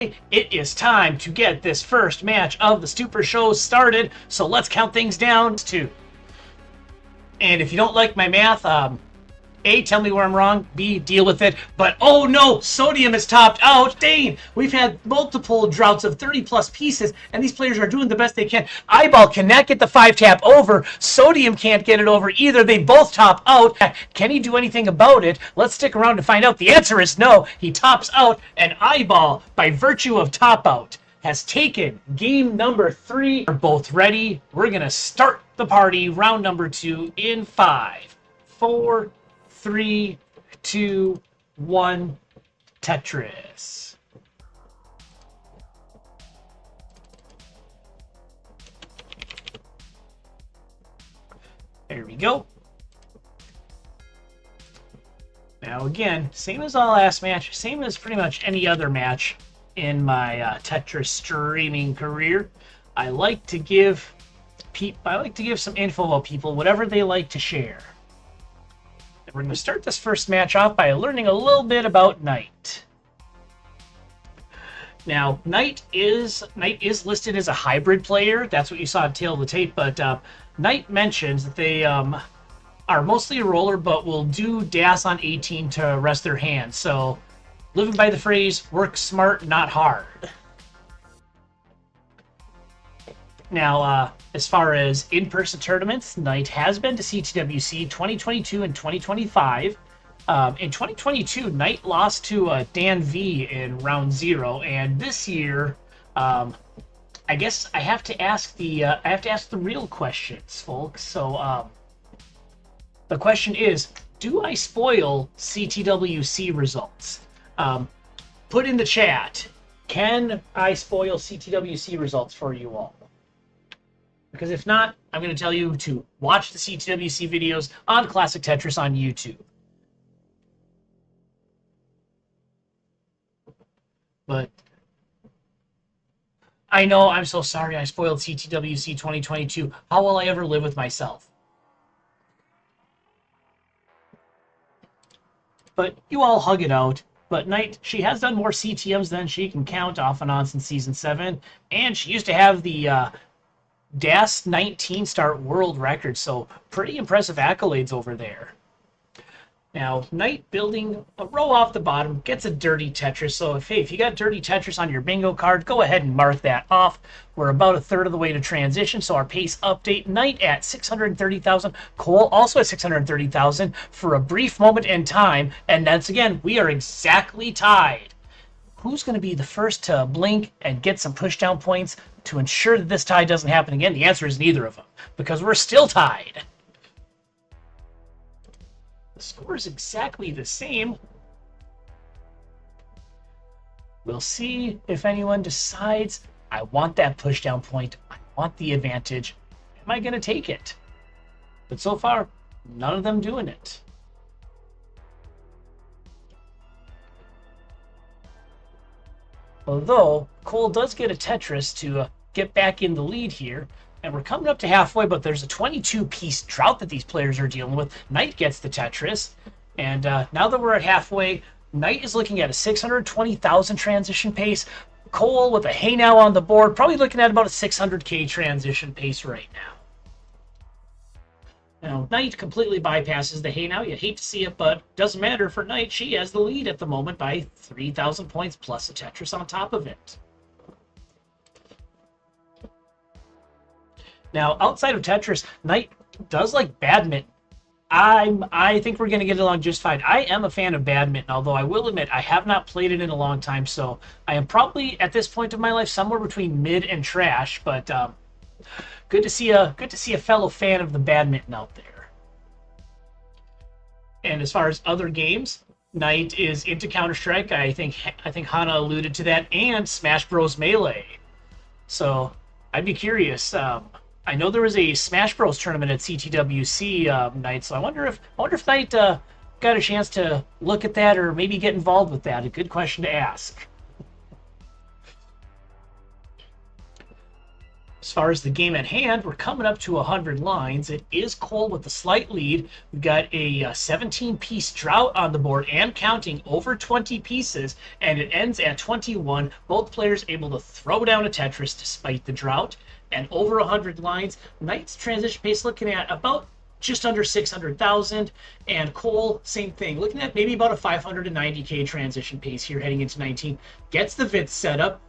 It is time to get this first match of the Super Show started, so let's count things down to. And if you don't like my math, A, tell me where I'm wrong, B, deal with it, but oh no, Sodium is topped out. Dane, we've had multiple droughts of 30 plus pieces, and these players are doing the best they can. Eyeball cannot get the 5-tap over, Sodium can't get it over either, they both top out. Can he do anything about it? Let's stick around to find out. The answer is no, he tops out, and Eyeball, by virtue of top out, has taken game number 3. We're both ready, we're gonna start the party, round number 2 in 5, 4, 3, 2, 1, Tetris. There we go. Now again, same as our last match, same as pretty much any other match in my Tetris streaming career. I like to give some info about people, whatever they like to share. We're going to start this first match off by learning a little bit about Knight. Now, Knight is listed as a hybrid player. That's what you saw at Tail of the Tape, but Knight mentions that they are mostly a roller, but will do DAS on 18 to rest their hands. So, living by the phrase, work smart, not hard. Now, as far as in-person tournaments, Knight has been to CTWC 2022 and 2025. In 2022, Knight lost to Dan V in round 0, and this year, I guess I have to ask the real questions, folks. So, the question is, do I spoil CTWC results? Put in the chat, can I spoil CTWC results for you all? Because if not, I'm going to tell you to watch the CTWC videos on Classic Tetris on YouTube. But I know, I'm so sorry I spoiled CTWC 2022. How will I ever live with myself? But you all hug it out. But Knight, she has done more CTMs than she can count off and on since Season 7. And she used to have the DAS 19 start world record, so pretty impressive accolades over there. Now, Knight building a row off the bottom, gets a dirty Tetris, so if you got dirty Tetris on your bingo card, go ahead and mark that off. We're about a third of the way to transition, so our pace update, Knight at 630,000, Cole also at 630,000 for a brief moment in time, and that's again, we are exactly tied. Who's going to be the first to blink and get some pushdown points to ensure that this tie doesn't happen again? The answer is neither of them, because we're still tied. The score is exactly the same. We'll see if anyone decides, I want that pushdown point, I want the advantage, am I going to take it? But so far, none of them doing it. Although, Cole does get a Tetris to get back in the lead here. And we're coming up to halfway, but there's a 22-piece drought that these players are dealing with. Knight gets the Tetris. And now that we're at halfway, Knight is looking at a 620,000 transition pace. Cole with a hey now on the board, probably looking at about a 600k transition pace right now. Now, Knight completely bypasses the hey now. You hate to see it, but doesn't matter for Knight. She has the lead at the moment by 3,000 points plus a Tetris on top of it. Now, outside of Tetris, Knight does like badminton. I think we're going to get along just fine. I am a fan of badminton, although I will admit I have not played it in a long time, so I am probably at this point of my life somewhere between mid and trash. But good to see a fellow fan of the badminton out there. And as far as other games, Knight is into Counter-Strike. I think Hana alluded to that, and Smash Bros. Melee. So I'd be curious. I know there was a Smash Bros. Tournament at CTWC Knight, so I wonder if Knight got a chance to look at that or maybe get involved with that. A good question to ask. As far as the game at hand, we're coming up to 100 lines. It is Cole with the slight lead. We've got a 17-piece drought on the board and counting, over 20 pieces, and it ends at 21. Both players able to throw down a Tetris despite the drought. And over 100 lines, Knight's transition pace looking at about just under 600,000, and Cole, same thing, looking at maybe about a 590k transition pace here heading into 19. Gets the VITS set up,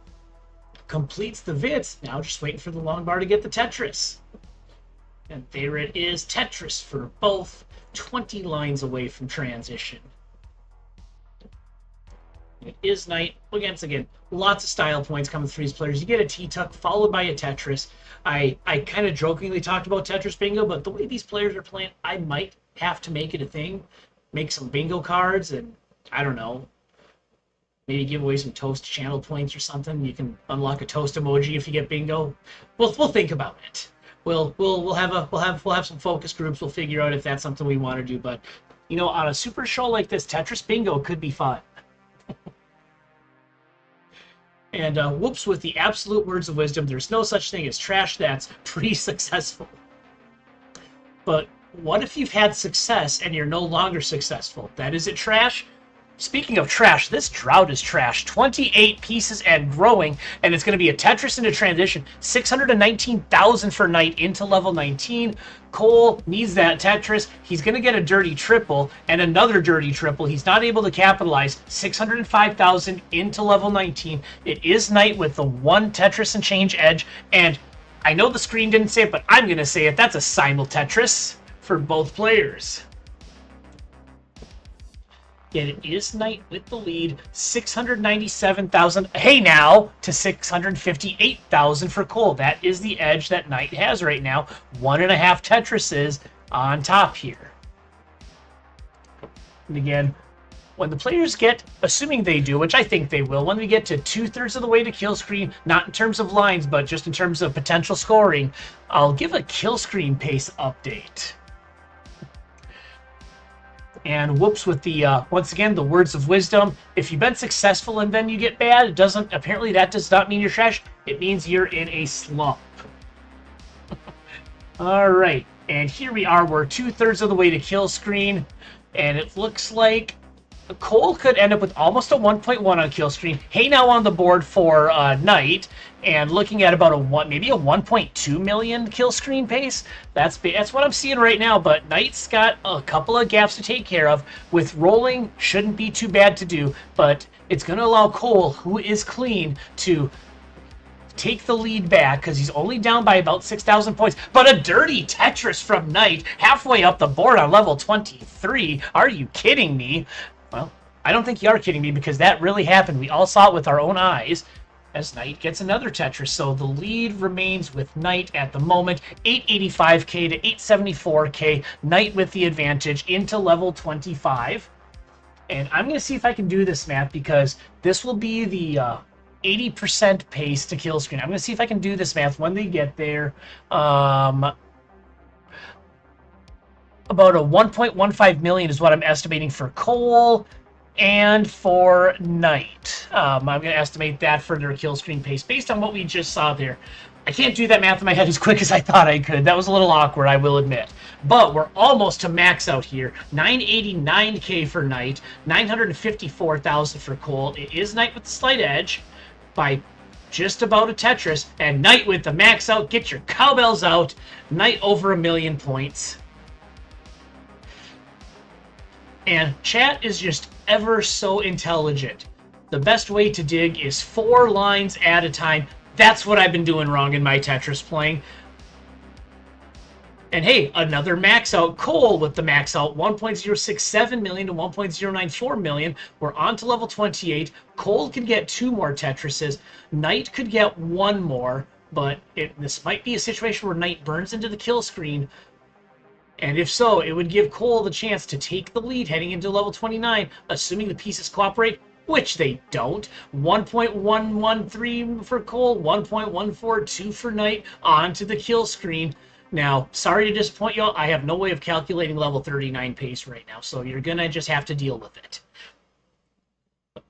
completes the VITS, now just waiting for the long bar to get the Tetris. And there it is, Tetris for both, 20 lines away from transition. It is Knight. Again, lots of style points coming through these players. You get a T-Tuck followed by a Tetris. I kind of jokingly talked about Tetris Bingo, but the way these players are playing, I might have to make it a thing. Make some bingo cards and, I don't know, maybe give away some toast channel points or something. You can unlock a toast emoji if you get bingo. We'll think about it. We'll have some focus groups. We'll figure out if that's something we want to do. But you know, on a super show like this, Tetris Bingo could be fun. And whoops, with the absolute words of wisdom, there's no such thing as trash that's pretty successful. But what if you've had success and you're no longer successful? That is it trash? Speaking of trash, this drought is trash. 28 pieces and growing, and it's going to be a Tetris into transition. 619,000 for Knight into level 19. Cole needs that Tetris. He's going to get a dirty triple and another dirty triple. He's not able to capitalize. 605,000 into level 19. It is Knight with the one Tetris and change edge, and I know the screen didn't say it, but I'm going to say it. That's a simul Tetris for both players. Yet it is Knight with the lead, 697,000, hey now, to 658,000 for Cole. That is the edge that Knight has right now. 1.5 Tetrises on top here. And again, when the players get, assuming they do, which I think they will, when we get to 2/3 of the way to kill screen, not in terms of lines, but just in terms of potential scoring, I'll give a kill screen pace update. And whoops, with the, once again, the words of wisdom. If you've been successful and then you get bad, it doesn't, apparently that does not mean you're trash. It means you're in a slump. All right, and here we are. We're 2/3 of the way to kill screen, and it looks like Cole could end up with almost a 1.1 on kill screen. Hey now on the board for Knight, and looking at about a maybe a 1.2 million kill screen pace. That's what I'm seeing right now. But Knight's got a couple of gaps to take care of. With rolling, shouldn't be too bad to do, but it's going to allow Cole, who is clean, to take the lead back because he's only down by about 6,000 points. But a dirty Tetris from Knight halfway up the board on level 23. Are you kidding me? Well, I don't think you are kidding me, because that really happened. We all saw it with our own eyes as Knight gets another Tetris. So the lead remains with Knight at the moment, 885k to 874k. Knight with the advantage into level 25. And I'm going to see if I can do this math, because this will be the 80% pace to kill screen. I'm going to see if I can do this math when they get there. About a 1.15 million is what I'm estimating for Cole and for Knight. I'm going to estimate that for their kill screen pace based on what we just saw there. I can't do that math in my head as quick as I thought I could. That was a little awkward, I will admit. But we're almost to max out here. 989k for Knight, 954,000 for Cole. It is Knight with the slight edge by just about a Tetris, and Knight with the max out. Get your cowbells out. Knight over 1 million points. And chat is just ever so intelligent. The best way to dig is 4 lines at a time. That's what I've been doing wrong in my Tetris playing. And hey, another max out. Cole with the max out, 1.067 million to 1.094 million. We're on to level 28. Cole could get 2 more Tetrises. Knight could get 1 more, but this might be a situation where Knight burns into the kill screen. And if so, it would give Cole the chance to take the lead heading into level 29, assuming the pieces cooperate, which they don't. 1.113 for Cole, 1.142 for Knight, onto the kill screen. Now, sorry to disappoint y'all, I have no way of calculating level 39 pace right now, so you're gonna just have to deal with it.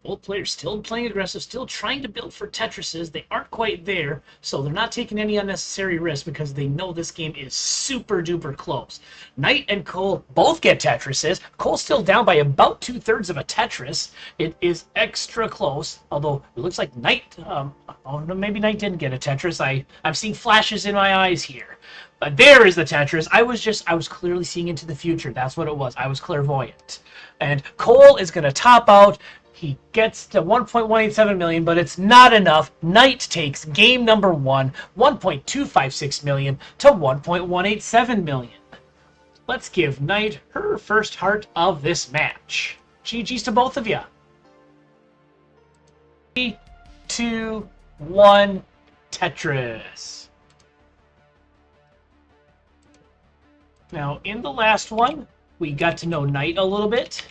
Both players still playing aggressive, still trying to build for Tetrises. They aren't quite there, so they're not taking any unnecessary risks because they know this game is super duper close. Knight and Cole both get Tetrises. Cole's still down by about 2/3 of a Tetris. It is extra close, although it looks like Knight, oh no, maybe Knight didn't get a Tetris. I'm seeing flashes in my eyes here. But there is the Tetris. I was clearly seeing into the future. That's what it was. I was clairvoyant. And Cole is going to top out. He gets to 1.187 million, but it's not enough. Knight takes game number 1, 1.256 million to 1.187 million. Let's give Knight her first heart of this match. GG's to both of you. 3, 2, 1, Tetris. Now, in the last one, we got to know Knight a little bit.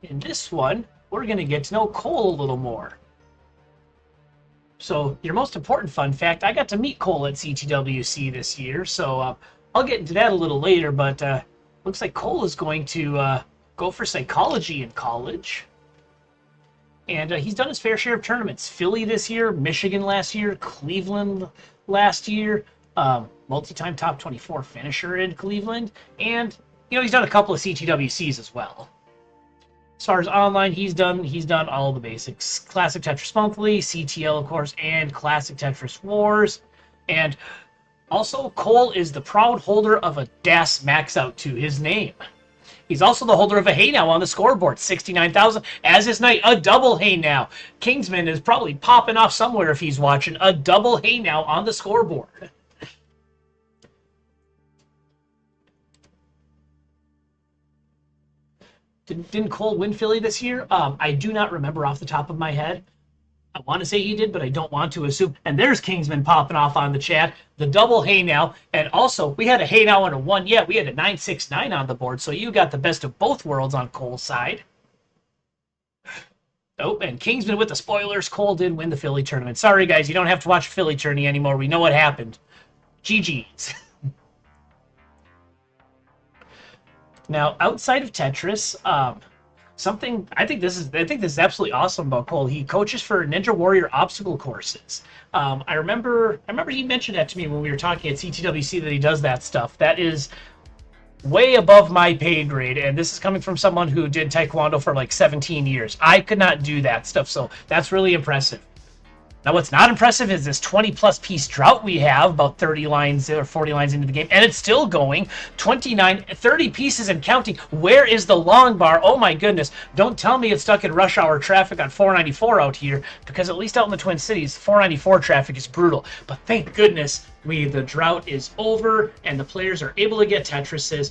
In this one, we're going to get to know Cole a little more. So, your most important fun fact, I got to meet Cole at CTWC this year, so I'll get into that a little later, but looks like Cole is going to go for psychology in college. And he's done his fair share of tournaments. Philly this year, Michigan last year, Cleveland last year, multi-time top 24 finisher in Cleveland, and he's done a couple of CTWCs as well. As far as online, he's done all the basics. Classic Tetris Monthly, CTL, of course, and Classic Tetris Wars. And also, Cole is the proud holder of a DAS Max Out to his name. He's also the holder of a Hey Now on the scoreboard, 69,000, as is Knight, a double Hey Now. Kingsman is probably popping off somewhere if he's watching, a double Hey Now on the scoreboard. Didn't Cole win Philly this year? I do not remember off the top of my head. I want to say he did, but I don't want to assume. And there's Kingsman popping off on the chat. The double Hey Now. And also, we had a Hey Now and a 1. Yeah, we had a 969 on the board, so you got the best of both worlds on Cole's side. Oh, and Kingsman with the spoilers. Cole did win the Philly tournament. Sorry, guys, you don't have to watch Philly tourney anymore. We know what happened. GG's. Now, outside of Tetris, something I think this is absolutely awesome about Cole. He coaches for Ninja Warrior obstacle courses. I remember he mentioned that to me when we were talking at CTWC that he does that stuff. That is way above my pay grade, and this is coming from someone who did Taekwondo for like 17 years. I could not do that stuff, so that's really impressive. Now, what's not impressive is this 20-plus piece drought we have, about 30 lines or 40 lines into the game, and it's still going. 30 pieces and counting. Where is the long bar? Oh, my goodness. Don't tell me it's stuck in rush hour traffic on 494 out here, because at least out in the Twin Cities, 494 traffic is brutal. But thank goodness the drought is over, and the players are able to get Tetrises.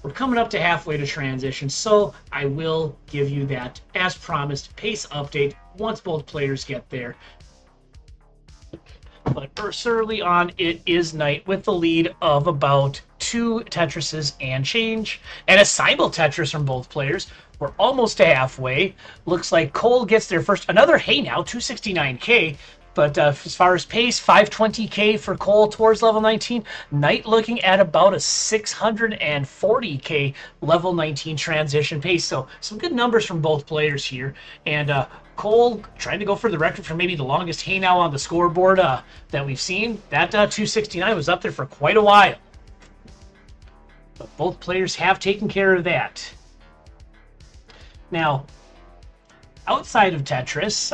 We're coming up to halfway to transition, so I will give you that, as promised, pace update once both players get there. But first, early on, it is Knight with the lead of about 2 Tetrises and change, and a simul Tetris from both players. We're almost to halfway. Looks like Cole gets there first. Another Hey Now, 269k. But as far as pace, 520k for Cole towards level 19. Knight looking at about a 640k level 19 transition pace. So some good numbers from both players here. And Cole trying to go for the record for maybe the longest Hey Now on the scoreboard that we've seen. That 269 was up there for quite a while. But both players have taken care of that. Now, outside of Tetris,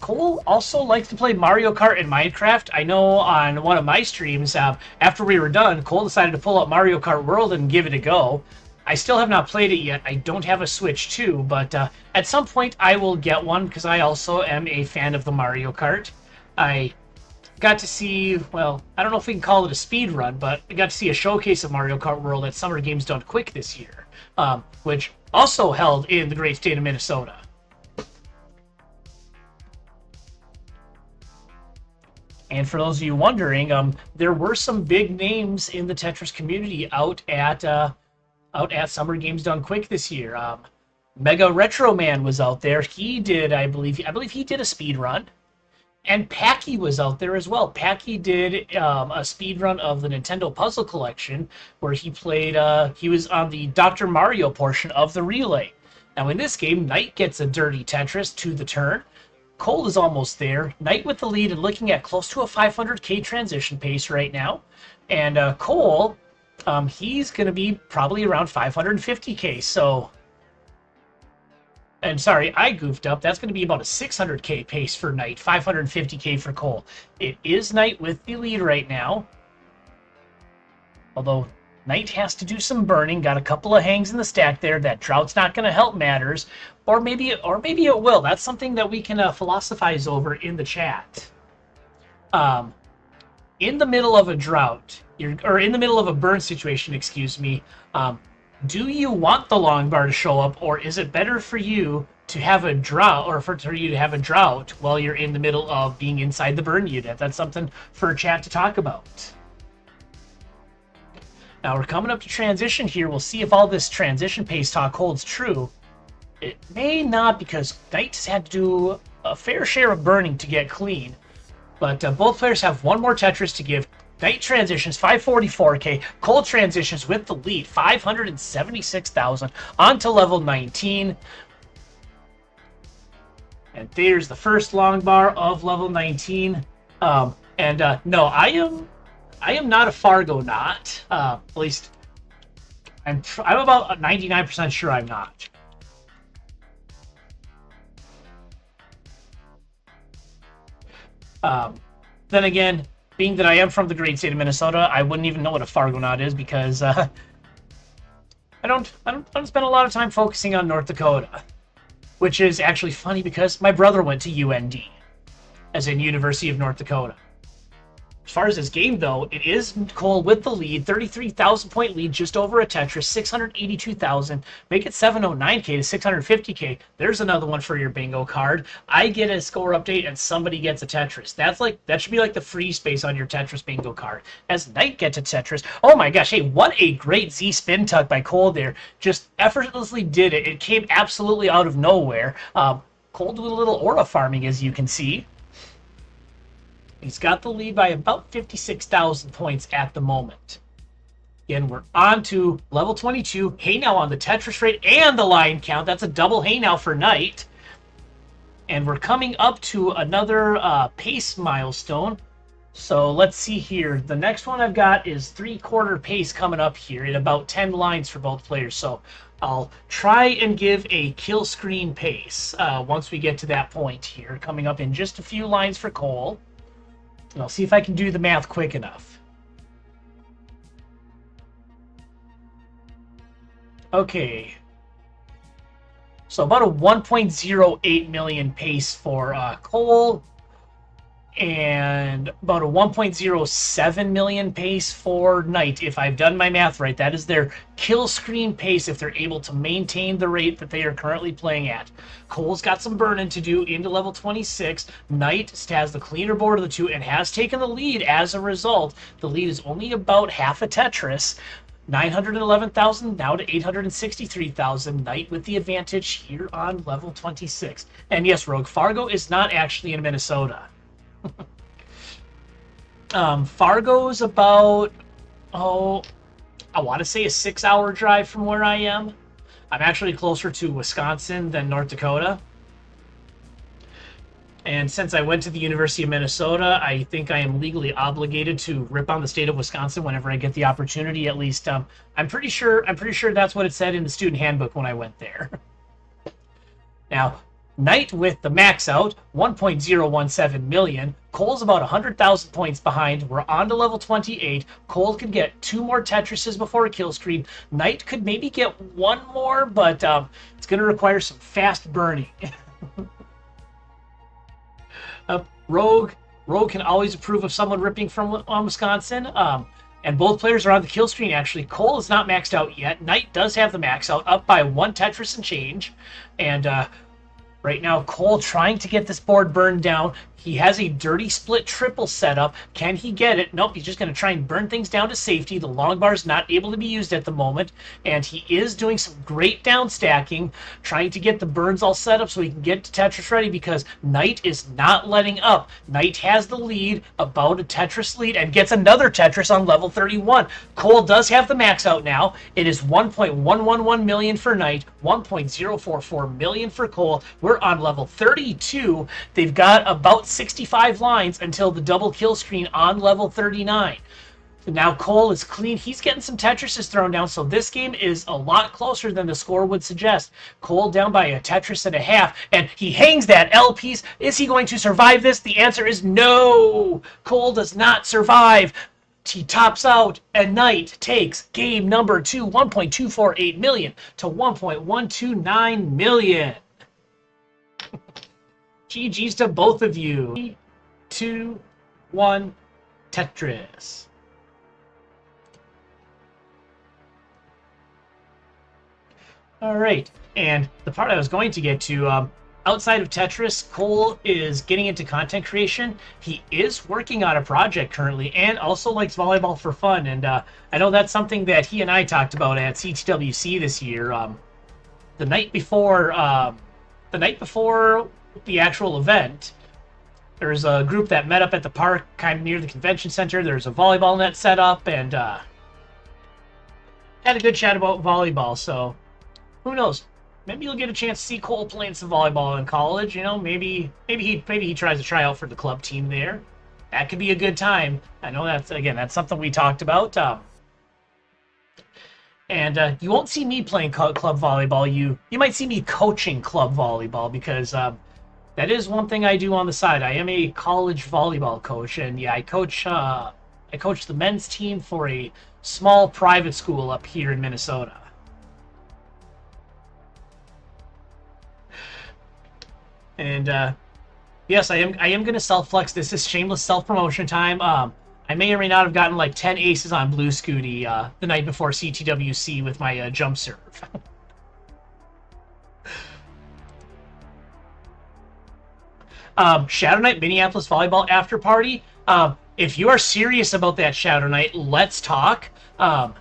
Cole also likes to play Mario Kart and Minecraft. I know on one of my streams, after we were done, Cole decided to pull up Mario Kart World and give it a go. I still have not played it yet. I don't have a Switch 2, but at some point I will get one because I also am a fan of the Mario Kart. I got to see, well, I don't know if we can call it a speed run, but I got to see a showcase of Mario Kart World at Summer Games Done Quick this year, which also held in the great state of Minnesota. And for those of you wondering, there were some big names in the Tetris community out at Summer Games Done Quick this year. Mega Retro Man was out there. He did, I believe he did a speed run. And Packy was out there as well. Packy did a speed run of the Nintendo Puzzle Collection, where he played. He was on the Dr. Mario portion of the relay. Now in this game, Knight gets a dirty Tetris to the turn. Cole is almost there. Knight with the lead and looking at close to a 500k transition pace right now. And Cole, he's going to be probably around 550k. So, and sorry, I goofed up. That's going to be about a 600k pace for Knight, 550k for Cole. It is Knight with the lead right now. Although Knight has to do some burning. Got a couple of hangs in the stack there. That drought's not going to help matters. Or maybe it will. That's something that we can philosophize over in the chat. In the middle of a drought, or in the middle of a burn situation, excuse me, do you want the long bar to show up, or is it better for you to have a drought, or for you to have a drought while you're in the middle of being inside the burn unit? That's something for chat to talk about. Now we're coming up to transition here. We'll see if all this transition pace talk holds true. It may not, because Knight has had to do a fair share of burning to get clean. But both players have one more Tetris to give. Knight transitions 544k. Cole transitions with the lead 576,000 onto level 19. And there's the first long bar of level 19. No, I am not a Fargo not. At least I'm about 99% sure I'm not. Then again, being that I am from the great state of Minnesota, I wouldn't even know what a Fargonaut is, because I don't spend a lot of time focusing on North Dakota, which is actually funny because my brother went to UND, as in University of North Dakota. As far as this game, though, it is Cole with the lead, 33,000 point lead, just over a Tetris, 682,000. Make it 709k to 650k. There's another one for your bingo card. I get a score update and somebody gets a Tetris. That should be like the free space on your Tetris bingo card. As Knight gets a Tetris, oh my gosh, hey, what a great Z spin tuck by Cole there. Just effortlessly did it. It came absolutely out of nowhere. Cole did a little aura farming, as you can see. He's got the lead by about 56,000 points at the moment. Again, we're on to level 22. Hey now on the Tetris rate and the line count. That's a double hey now for Knight. And we're coming up to another pace milestone. So let's see here. The next one I've got is 3/4 pace coming up here in about 10 lines for both players. So I'll try and give a kill screen pace once we get to that point here. Coming up in just a few lines for Cole. And I'll see if I can do the math quick enough. Okay. So about a 1.08 million pace for Cole. And about a 1.07 million pace for Knight. If I've done my math right, that is their kill screen pace if they're able to maintain the rate that they are currently playing at. Cole's got some burning to do into level 26. Knight has the cleaner board of the two and has taken the lead as a result. The lead is only about half a Tetris. 911,000 now to 863,000. Knight with the advantage here on level 26. And yes, Rogue, Fargo is not actually in Minnesota. Fargo's about, I want to say a 6-hour drive from where I am. I'm actually closer to Wisconsin than North Dakota. And since I went to the University of Minnesota, I think I am legally obligated to rip on the state of Wisconsin whenever I get the opportunity. At least, I'm pretty sure that's what it said in the student handbook when I went there. Now, Knight with the max out, 1.017 million. Cole's about 100,000 points behind. We're on to level 28. Cole could get 2 more Tetrises before a kill stream. Knight could maybe get 1 more, but it's going to require some fast burning. Rogue can always approve of someone ripping from Wisconsin. And both players are on the kill screen, actually. Cole is not maxed out yet. Knight does have the max out, up by 1 Tetris and change. And Right now, Cole trying to get this board burned down. He has a dirty split triple set up. Can he get it? Nope, he's just going to try and burn things down to safety. The long bar is not able to be used at the moment, and he is doing some great down stacking, trying to get the burns all set up so he can get to Tetris ready, because Knight is not letting up. Knight has the lead, about a Tetris lead, and gets another Tetris on level 31. Cole does have the max out now. It is 1.111 million for Knight, 1.044 million for Cole. We're on level 32. They've got about 65 lines until the double kill screen on level 39. So now Cole is clean. He's getting some Tetrises thrown down, so this game is a lot closer than the score would suggest. Cole down by a Tetris and a half, and he hangs that L piece. Is he going to survive this? The answer is no. Cole does not survive. He tops out, and Knight takes game number 2, 1.248 million to 1.129 million. GG's to both of you. 3, 2, 1, Tetris. All right, and the part I was going to get to, outside of Tetris, Cole is getting into content creation. He is working on a project currently, and also likes volleyball for fun. And I know that's something that he and I talked about at CTWC this year. The night before the actual event, there's a group that met up at the park kind of near the convention center. There's a volleyball net set up, and had a good chat about volleyball. So who knows, maybe you'll get a chance to see Cole playing some volleyball in college. You know, maybe he tries to try out for the club team there. That could be a good time. I know that's something we talked about. And you won't see me playing club volleyball. You might see me coaching club volleyball, because that is one thing I do on the side. I am a college volleyball coach, and yeah, I coach the men's team for a small private school up here in Minnesota. And yes, I am going to self-flex. This is shameless self-promotion time. I may or may not have gotten like 10 aces on Blue Scooty the night before CTWC with my jump serve. Shadow Knight Minneapolis Volleyball After Party. If you are serious about that, Shadow Knight, let's talk. If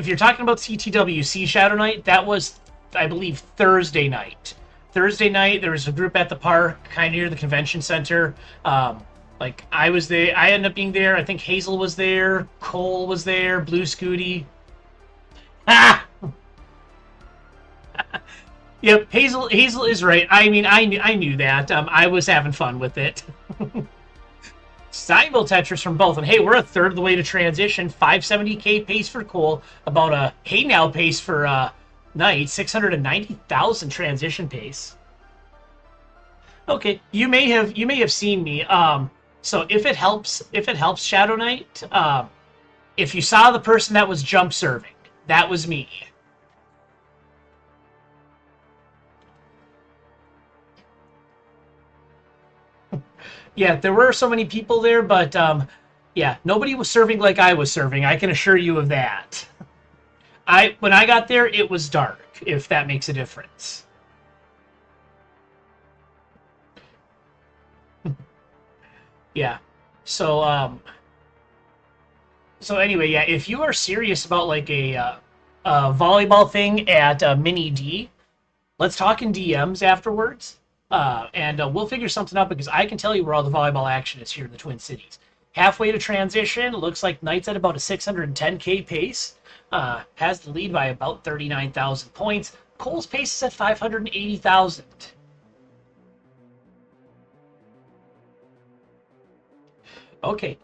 you're talking about CTWC, Shadow Knight, that was, I believe, Thursday night. Thursday night, there was a group at the park, kind of near the convention center. Like, I was there. I ended up being there. I think Hazel was there. Cole was there. Blue Scooty. Ah! Yep, Hazel is right. I mean, I knew that. I was having fun with it. Steinville Tetris from both. And hey, we're a third of the way to transition. 570k pace for Cole. About a hey now pace for Knight. 690,000 transition pace. Okay, you may have seen me. So if it helps Shadow Knight, if you saw the person that was jump serving, that was me. Yeah, there were so many people there, but yeah, nobody was serving like I was serving. I can assure you of that. When I got there, it was dark, if that makes a difference. Yeah. So anyway, yeah, if you are serious about like a volleyball thing at Mini D, let's talk in DMs afterwards. And we'll figure something out, because I can tell you where all the volleyball action is here in the Twin Cities. Halfway to transition, looks like Knight's at about a 610k pace. Has the lead by about 39,000 points. Cole's pace is at 580,000. Okay.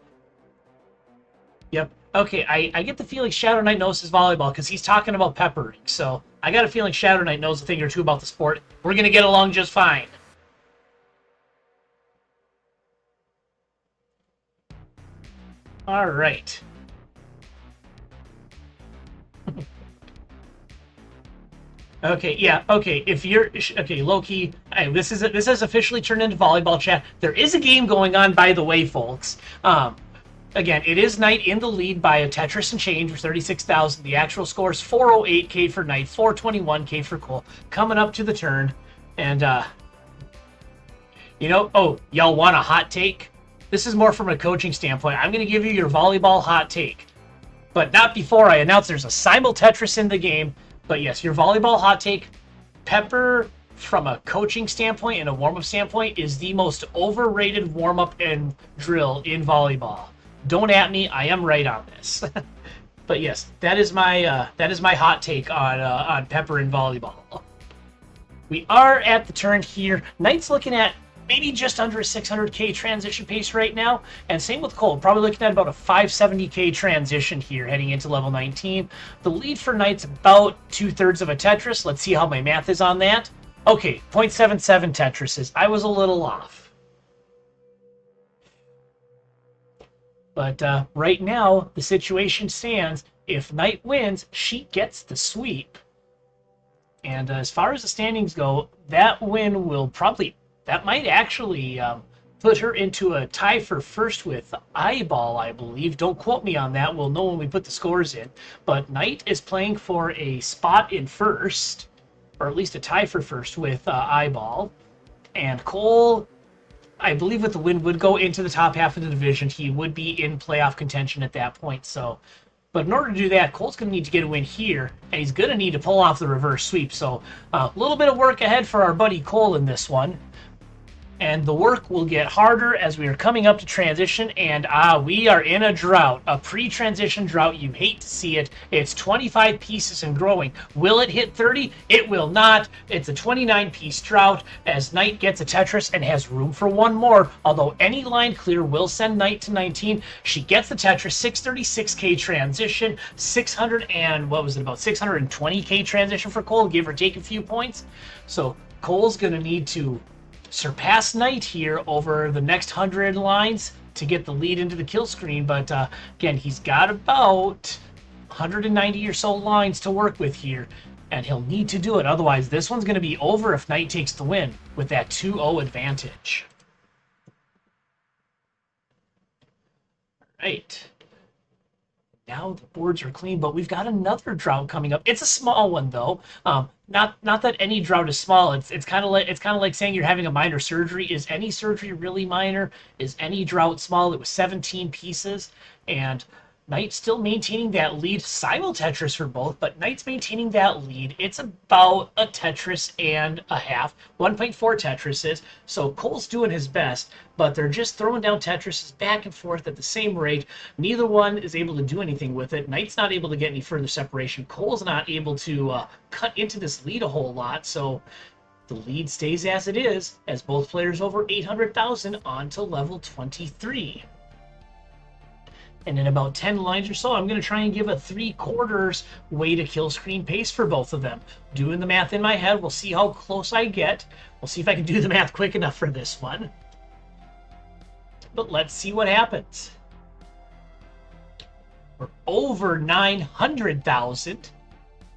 Yep. Okay, I get the feeling Shadow Knight knows his volleyball, because he's talking about peppering. So I got a feeling Shadow Knight knows a thing or two about the sport. We're going to get along just fine. All right. Okay, yeah, okay. If you're okay, low-key, this has officially turned into volleyball chat. There is a game going on, by the way, folks. Again, it is Knight in the lead by a Tetris and change with 36,000. The actual score is 408k for Knight, 421k for Cole. Coming up to the turn, and oh, y'all want a hot take? This is more from a coaching standpoint. I'm going to give you your volleyball hot take, but not before I announce there's a simul Tetris in the game. But yes, your volleyball hot take, Pepper, from a coaching standpoint and a warm-up standpoint, is the most overrated warm-up and drill in volleyball. Don't at me, I am right on this. But yes, that is my hot take on Pepper in volleyball. We are at the turn here. Knight's looking at maybe just under a 600k transition pace right now, and same with Cole, probably looking at about a 570k transition here heading into level 19. The lead for Knight's about 2/3 of a Tetris. Let's see how my math is on that. Okay, 0.77 Tetrises. I was a little off. But right now, the situation stands. If Knight wins, she gets the sweep. And as far as the standings go, that win will probably... That might actually put her into a tie for first with Eyeball, I believe. Don't quote me on that. We'll know when we put the scores in. But Knight is playing for a spot in first, or at least a tie for first with Eyeball. And Cole, I believe with the win, would go into the top half of the division. He would be in playoff contention at that point. But in order to do that, Cole's going to need to get a win here, and he's going to need to pull off the reverse sweep. So a little bit of work ahead for our buddy Cole in this one. And the work will get harder as we are coming up to transition, and we are in a drought, a pre-transition drought. You hate to see it. It's 25 pieces and growing. Will it hit 30? It will not. It's a 29-piece drought as Knight gets a Tetris and has room for one more, although any line clear will send Knight to 19. She gets the Tetris, 636k transition, 620k transition for Cole, give or take a few points. So Cole's going to need to surpass Knight here over the next 100 lines to get the lead into the kill screen, but again, he's got about 190 or so lines to work with here, and he'll need to do it. Otherwise, this one's going to be over if Knight takes the win with that 2-0 advantage. All right. Now the boards are clean, but we've got another drought coming up. It's a small one though. Not that any drought is small. It's kind of like saying you're having a minor surgery. Is any surgery really minor? Is any drought small? It was 17 pieces, and Knight's still maintaining that lead. Simul Tetris for both, but Knight's maintaining that lead. It's about a Tetris and a half, 1.4 Tetrises. So Cole's doing his best, but they're just throwing down Tetrises back and forth at the same rate. Neither one is able to do anything with it. Knight's not able to get any further separation. Cole's not able to cut into this lead a whole lot. So the lead stays as it is, as both players over 800,000 on to level 23. And in about 10 lines or so, I'm going to try and give a 3/4 way to kill screen pace for both of them. Doing the math in my head, we'll see how close I get. We'll see if I can do the math quick enough for this one. But let's see what happens. We're over 900,000.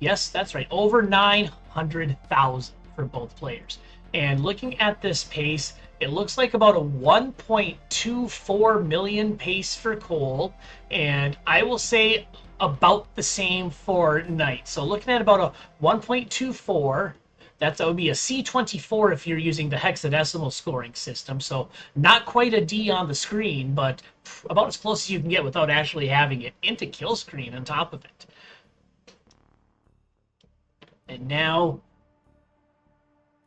Yes, that's right, over 900,000 for both players. And looking at this pace, it looks like about a 1.24 million pace for Cole, and I will say about the same for Knight. So looking at about a 1.24, that would be a C24 if you're using the hexadecimal scoring system. So not quite a D on the screen, but about as close as you can get without actually having it into kill screen on top of it. And now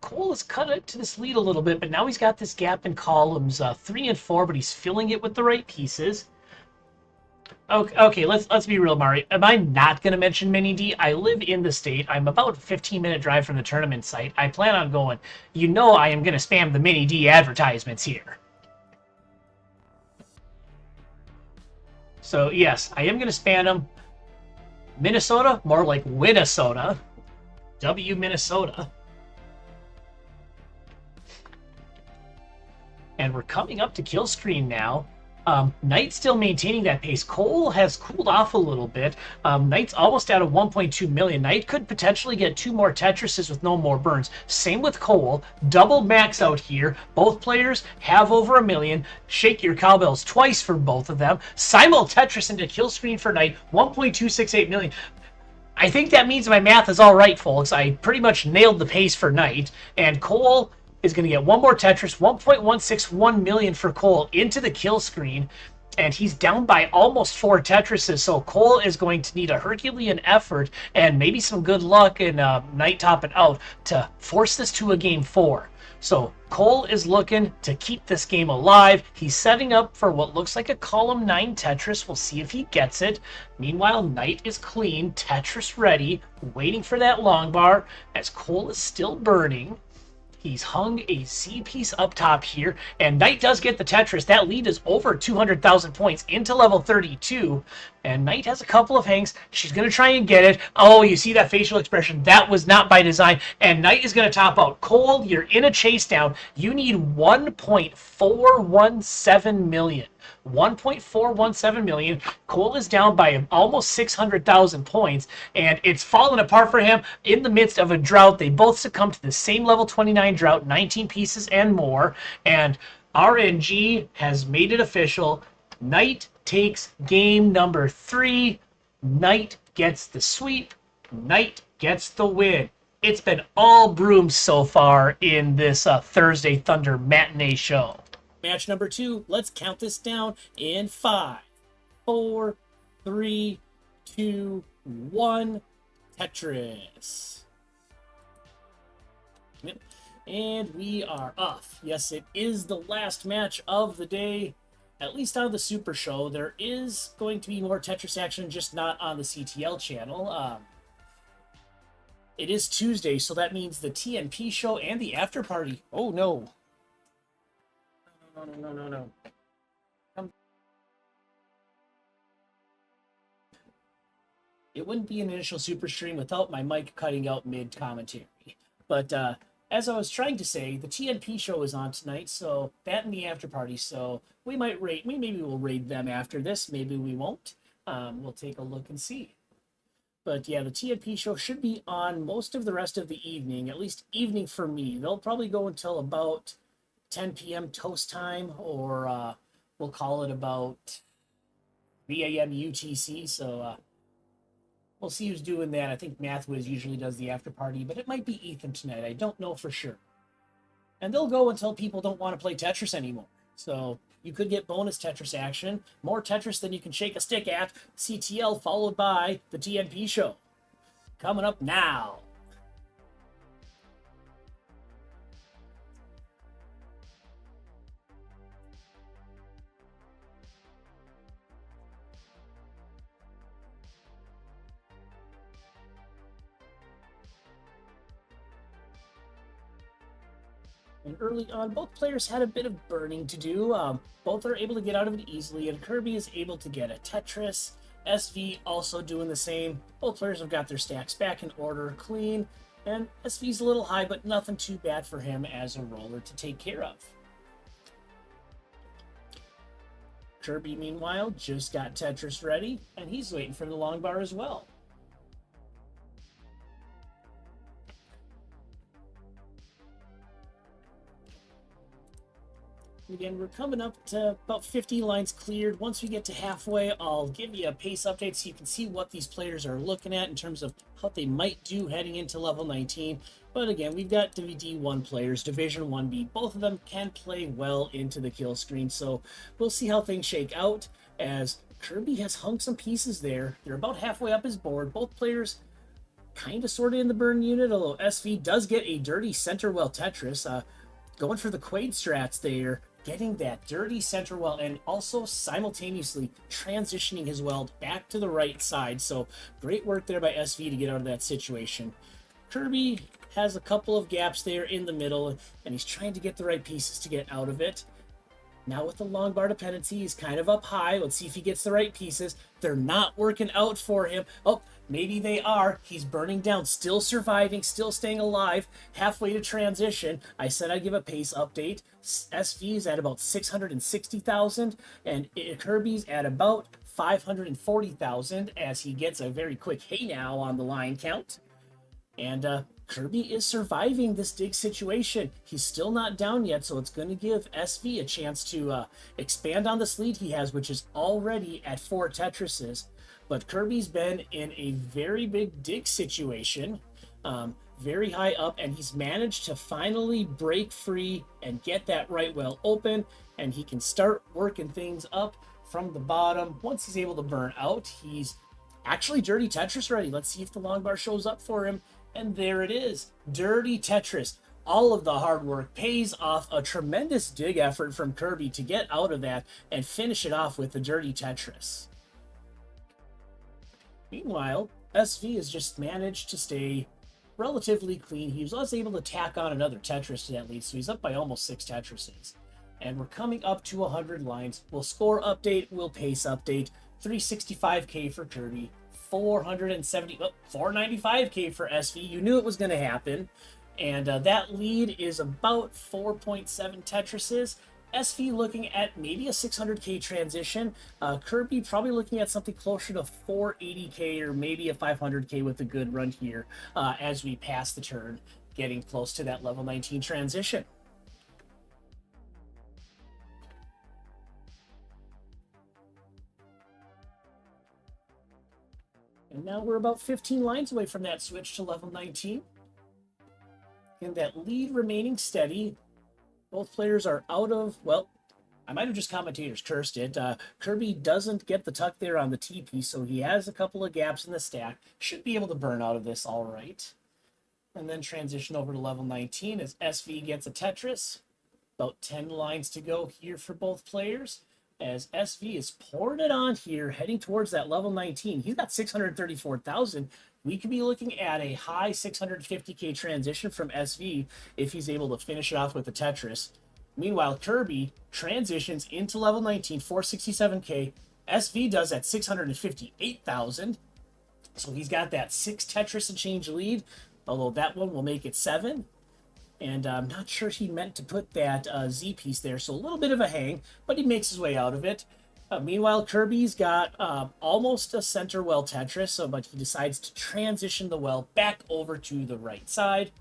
Cole has cut it to this lead a little bit, but now he's got this gap in columns 3 and 4, but he's filling it with the right pieces. Okay, let's be real, Mari. Am I not going to mention Mini D? I live in the state. I'm about a 15-minute drive from the tournament site. I plan on going. You know I am going to spam the Mini D advertisements here. So yes, I am going to spam them. Minnesota, more like Winnesota. W Minnesota. And we're coming up to kill screen now. Knight still maintaining that pace. Cole has cooled off a little bit. Knight's almost out of 1.2 million. Knight could potentially get 2 more Tetrises with no more burns. Same with Cole. Double max out here. Both players have over a million. Shake your cowbells twice for both of them. Simul Tetris into kill screen for Knight. 1.268 million. I think that means my math is all right, folks. I pretty much nailed the pace for Knight. And Cole is going to get 1 more Tetris, 1.161 million for Cole into the kill screen. And he's down by almost 4 Tetrises, so Cole is going to need a Herculean effort and maybe some good luck in Knight topping out to force this to a game 4. So Cole is looking to keep this game alive. He's setting up for what looks like a column 9 Tetris. We'll see if he gets it. Meanwhile, Knight is clean, Tetris ready, waiting for that long bar as Cole is still burning. He's hung a C piece up top here, and Knight does get the Tetris. That lead is over 200,000 points into level 32, and Knight has a couple of hangs. She's going to try and get it. Oh, you see that facial expression? That was not by design, and Knight is going to top out. Cole, you're in a chase down. You need 1.417 million. 1.417 million. Cole is down by almost 600,000 points, and it's fallen apart for him in the midst of a drought. They both succumbed to the same level 29 drought, 19 pieces and more, and RNG has made it official. Knight takes game number 3. Knight gets the sweep. Knight gets the win. It's been all brooms so far in this Thursday Thunder matinee show. Match number 2. Let's count this down in 5, 4, 3, 2, 1. Tetris. Yep. And we are off. Yes, it is the last match of the day, at least on the Super Show. There is going to be more Tetris action, just not on the CTL channel. It is Tuesday, so that means the TNP show and the after party. Oh, no. No. It wouldn't be an initial super stream without my mic cutting out mid-commentary. But as I was trying to say, the TNP show is on tonight, so that and the after party. So we might raid. Maybe we'll raid them after this. Maybe we won't. We'll take a look and see. But yeah, the TNP show should be on most of the rest of the evening, at least evening for me. They'll probably go until about 10 p.m. toast time, or we'll call it about 3 a.m. UTC. So we'll see who's doing that. I think MathWiz usually does the after party, but it might be Ethan tonight. I don't know for sure. And they'll go until people don't want to play Tetris anymore. So you could get bonus Tetris action, more Tetris than you can shake a stick at. CTL followed by the TNP show. Coming up now. And early on, both players had a bit of burning to do. Both are able to get out of it easily, and Kirby is able to get a Tetris. SV also doing the same. Both players have got their stacks back in order, clean, and SV's a little high, but nothing too bad for him as a roller to take care of. Kirby, meanwhile, just got Tetris ready, and he's waiting for the long bar as well. Again, we're coming up to about 50 lines cleared. Once we get to halfway, I'll give you a pace update so you can see what these players are looking at in terms of what they might do heading into level 19. But again, we've got D1 players, Division 1B. Both of them can play well into the kill screen, so we'll see how things shake out as Kirby has hung some pieces there. They're about halfway up his board. Both players kind of sort of in the burn unit, although SV does get a dirty center well Tetris. Going for the Quaid strats there, getting that dirty center well, and also simultaneously transitioning his weld back to the right side. So great work there by SV to get out of that situation. Kirby has a couple of gaps there in the middle, and he's trying to get the right pieces to get out of it. Now with the long bar dependency, he's kind of up high. Let's see if he gets the right pieces. They're not working out for him. Oh, maybe they are. He's burning down, still surviving, still staying alive, halfway to transition. I said I'd give a pace update. SV is at about 660,000, and Kirby's at about 540,000 as he gets a very quick hey now on the line count. And Kirby is surviving this dig situation. He's still not down yet, so it's going to give SV a chance to expand on this lead he has, which is already at 4 Tetrises. But Kirby's been in a very big dig situation, very high up, and he's managed to finally break free and get that right well open, and he can start working things up from the bottom. Once he's able to burn out, he's actually Dirty Tetris ready. Let's see if the long bar shows up for him. And there it is, Dirty Tetris. All of the hard work pays off. A tremendous dig effort from Kirby to get out of that and finish it off with the Dirty Tetris. Meanwhile, SV has just managed to stay relatively clean. He was able to tack on another Tetris to that lead, so he's up by almost 6 Tetrises. And we're coming up to 100 lines. We'll score update, we'll pace update. 365k for Kirby. 495k for SV. You knew it was going to happen. And that lead is about 4.7 Tetrises. SV looking at maybe a 600k transition. Kirby probably looking at something closer to 480k or maybe a 500k with a good run here as we pass the turn, getting close to that level 19 transition. And now we're about 15 lines away from that switch to level 19. And that lead remaining steady. Both players are out of, well, I might have just commentators cursed it. Kirby doesn't get the tuck there on the TP, so he has a couple of gaps in the stack. Should be able to burn out of this all right. And then transition over to level 19 as SV gets a Tetris. About 10 lines to go here for both players, as SV is pouring it on here, heading towards that level 19. He's got 634,000. We could be looking at a high 650k transition from SV if he's able to finish it off with the Tetris. Meanwhile, Kirby transitions into level 19, 467k. SV does at 658,000. So he's got that 6 Tetris and change lead, although that one will make it 7. And I'm not sure he meant to put that Z piece there, so a little bit of a hang, but he makes his way out of it. Meanwhile, Kirby's got almost a center well Tetris, but he decides to transition the well back over to the right side.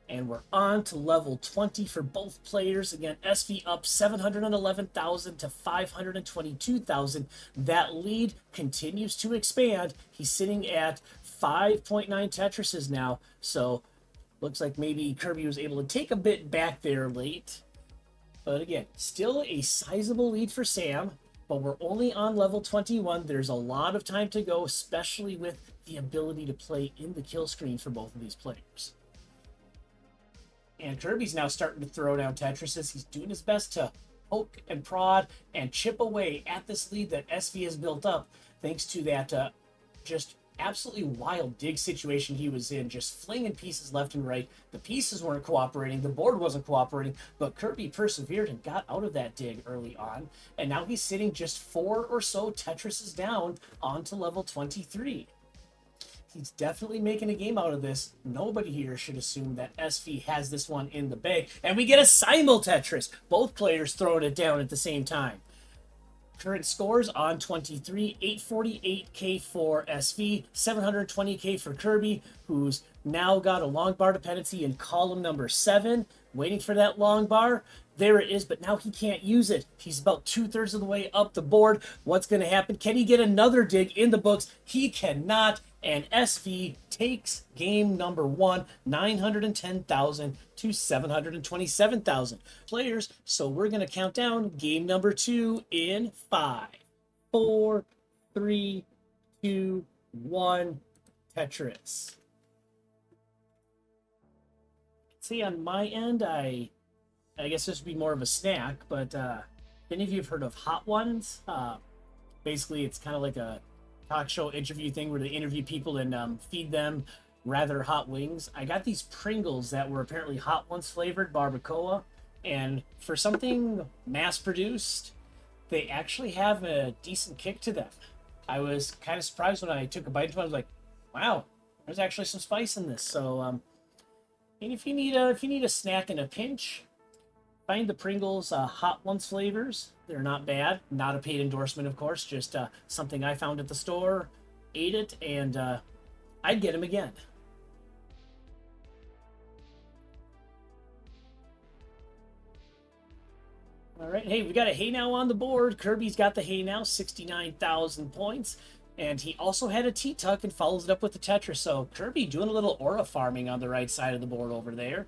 And we're on to level 20 for both players. Again, SV up 711,000 to 522,000. That lead continues to expand. He's sitting at 5.9 Tetrises now, so looks like maybe Kirby was able to take a bit back there late. But again, still a sizable lead for Sam, but we're only on level 21. There's a lot of time to go, especially with the ability to play in the kill screen for both of these players. And Kirby's now starting to throw down Tetrises. He's doing his best to poke and prod and chip away at this lead that SV has built up, thanks to that just absolutely wild dig situation he was in, just flinging pieces left and right. The pieces weren't cooperating, the board wasn't cooperating, but Kirby persevered and got out of that dig early on, and now he's sitting just 4 or so Tetrises down onto level 23. He's definitely making a game out of this. Nobody here should assume that SV has this one in the bag, and we get a simul Tetris, both players throwing it down at the same time. Current scores on 23, 848k for SV, 720k for Kirby, who's now got a long bar dependency in column number 7, waiting for that long bar. There it is, but now he can't use it. He's about 2/3 of the way up the board. What's going to happen? Can he get another dig in the books? He cannot, and SV takes game number 1, 910,000 to 727,000 players. So we're going to count down game number 2 in 5, 4, 3, 2, 1, Tetris. See, on my end, I guess this would be more of a snack, but any of you have heard of Hot Ones? Basically, it's kind of like a talk show interview thing where they interview people and feed them rather hot wings. I got these Pringles that were apparently Hot Ones flavored barbacoa, And for something mass-produced, they actually have a decent kick to them. I was kind of surprised when I took a bite into it. I was like, wow, there's actually some spice in this. So, and if you need a snack in a pinch, find the Pringles Hot Ones flavors. They're not bad. Not a paid endorsement, of course. Just something I found at the store, ate it, and I'd get them again. All right, hey, we got a Hey Now on the board. Kirby's got the Hey Now, 69,000 points. And he also had a T-Tuck and follows it up with the Tetris. So Kirby doing a little aura farming on the right side of the board over there.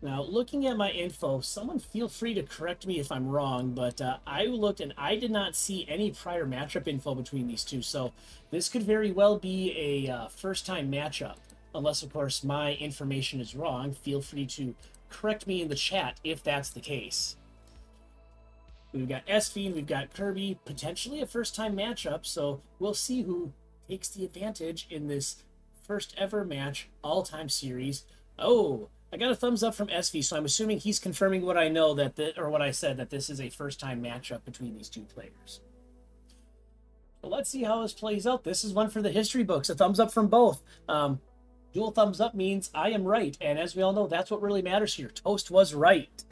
Now, looking at my info, someone feel free to correct me if I'm wrong, but I looked and I did not see any prior matchup info between these two. So this could very well be a first-time matchup. Unless, of course, my information is wrong. Feel free to correct me in the chat if that's the case. We've got SV and we've got Kirby, potentially a first-time matchup, so we'll see who takes the advantage in this first ever match, all-time series. Oh, I got a thumbs up from SV, so I'm assuming he's confirming what I know or what I said, that this is a first-time matchup between these two players. So let's see how this plays out. This is one for the history books. A thumbs up from both. Dual thumbs up means I am right, and as we all know, that's what really matters here. Toast was right.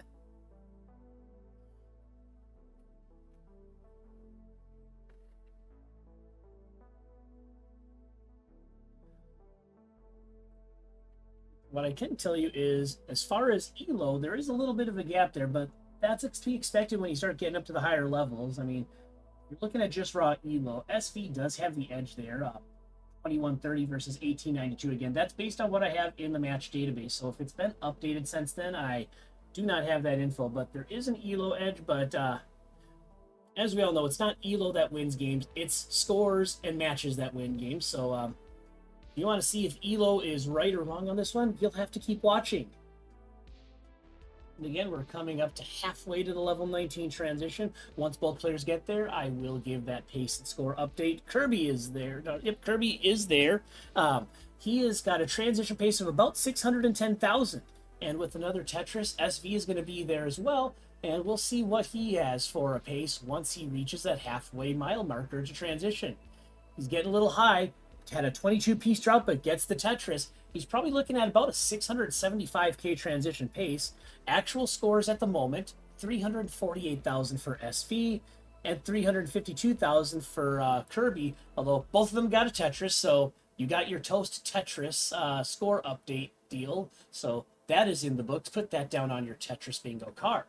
What I can tell you is, as far as ELO, there is a little bit of a gap there, but that's to be expected when you start getting up to the higher levels. I mean, you're looking at just raw ELO. SV does have the edge there, 2130 versus 1892 again. That's based on what I have in the match database. So if it's been updated since then, I do not have that info, but there is an ELO edge. But as we all know, it's not ELO that wins games. It's scores and matches that win games. So if you want to see if ELO is right or wrong on this one, you'll have to keep watching. And again, we're coming up to halfway to the level 19 transition. Once both players get there, I will give that pace and score update. Kirby is there. Yep, Kirby is there. He has got a transition pace of about 610,000. And with another Tetris, SV is going to be there as well. And we'll see what he has for a pace once he reaches that halfway mile marker to transition. He's getting a little high. Had a 22-piece drought, but gets the Tetris. He's probably looking at about a 675k transition pace. Actual scores at the moment, 348,000 for SV and 352,000 for Kirby, although both of them got a Tetris, so you got your Toast Tetris score update deal. So that is in the books. Put that down on your Tetris bingo card.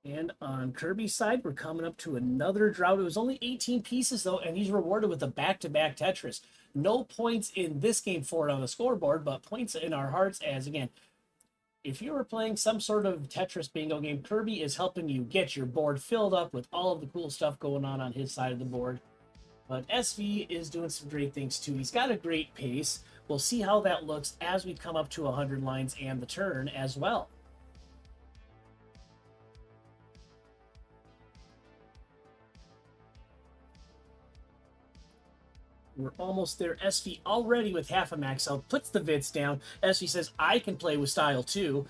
And on Kirby's side, we're coming up to another drought. It was only 18 pieces, though, and he's rewarded with a back-to-back Tetris. No points in this game for it on the scoreboard, but points in our hearts as, again, if you were playing some sort of Tetris bingo game, Kirby is helping you get your board filled up with all of the cool stuff going on his side of the board. But SV is doing some great things, too. He's got a great pace. We'll see how that looks as we come up to 100 lines and the turn as well. We're almost there. SV already with half a max out, puts the Vits down. SV says, I can play with style too.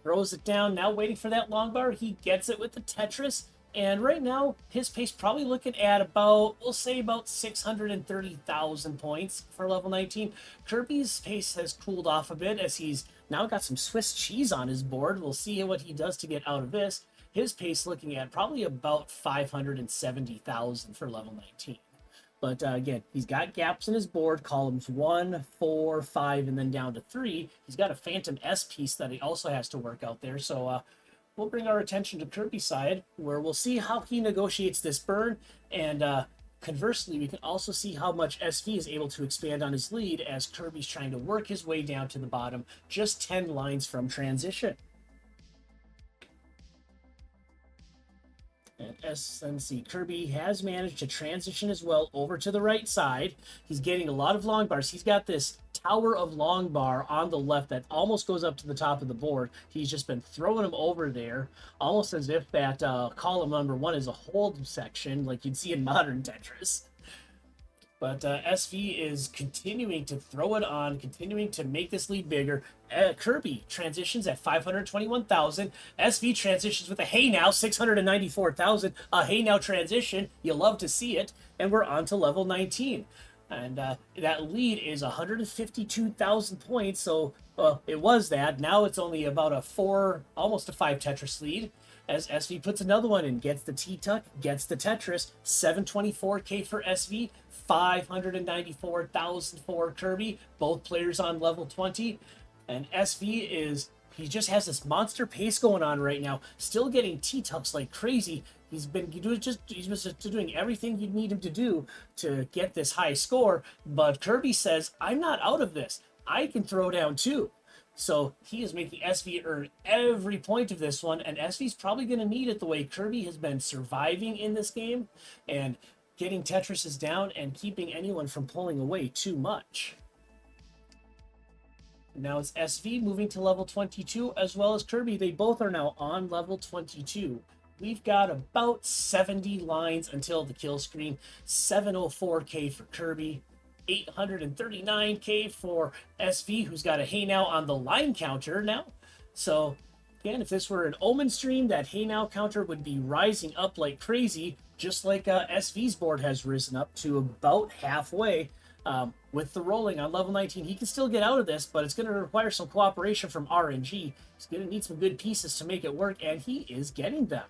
Throws it down, now waiting for that long bar. He gets it with the Tetris. And right now, his pace probably looking at about, we'll say about 630,000 points for level 19. Kirby's pace has cooled off a bit as he's now got some Swiss cheese on his board. We'll see what he does to get out of this. His pace looking at probably about 570,000 for level 19. But again, he's got gaps in his board, columns 1, 4, 5, and then down to 3. He's got a Phantom S piece that he also has to work out there. So we'll bring our attention to Kirby's side, where we'll see how he negotiates this burn. And conversely, we can also see how much SV is able to expand on his lead as Kirby's trying to work his way down to the bottom, just 10 lines from transition. And SNC Kirby has managed to transition as well over to the right side. He's getting a lot of long bars. He's got this tower of long bar on the left that almost goes up to the top of the board. He's just been throwing them over there, almost as if that column number 1 is a hold section like you'd see in modern Tetris. But SV is continuing to throw it on, continuing to make this lead bigger. Kirby transitions at 521,000. SV transitions with a hey now 694,000. A hey now transition. You love to see it. And we're on to level 19. And that lead is 152,000 points. So it was that. Now it's only about a 4, almost a 5 Tetris lead. As SV puts another one in, gets the T-Tuck, gets the Tetris, 724k for SV, 594,000 for Kirby, both players on level 20. And SV he just has this monster pace going on right now, still getting T-Tucks like crazy. He's been just doing everything you need him to do to get this high score, but Kirby says, I'm not out of this. I can throw down too. So he is making SV earn every point of this one, and SV's probably going to need it the way Kirby has been surviving in this game and getting Tetrises down and keeping anyone from pulling away too much. Now it's SV moving to level 22 as well as Kirby. They both are now on level 22. We've got about 70 lines until the kill screen. 704k for Kirby. 839k for SV, who's got a hey now on the line counter now. So again, if this were an Omen stream, that hey now counter would be rising up like crazy, just like SV's board has risen up to about halfway. With the rolling on level 19, he can still get out of this, but it's going to require some cooperation from RNG. He's going to need some good pieces to make it work, and he is getting them.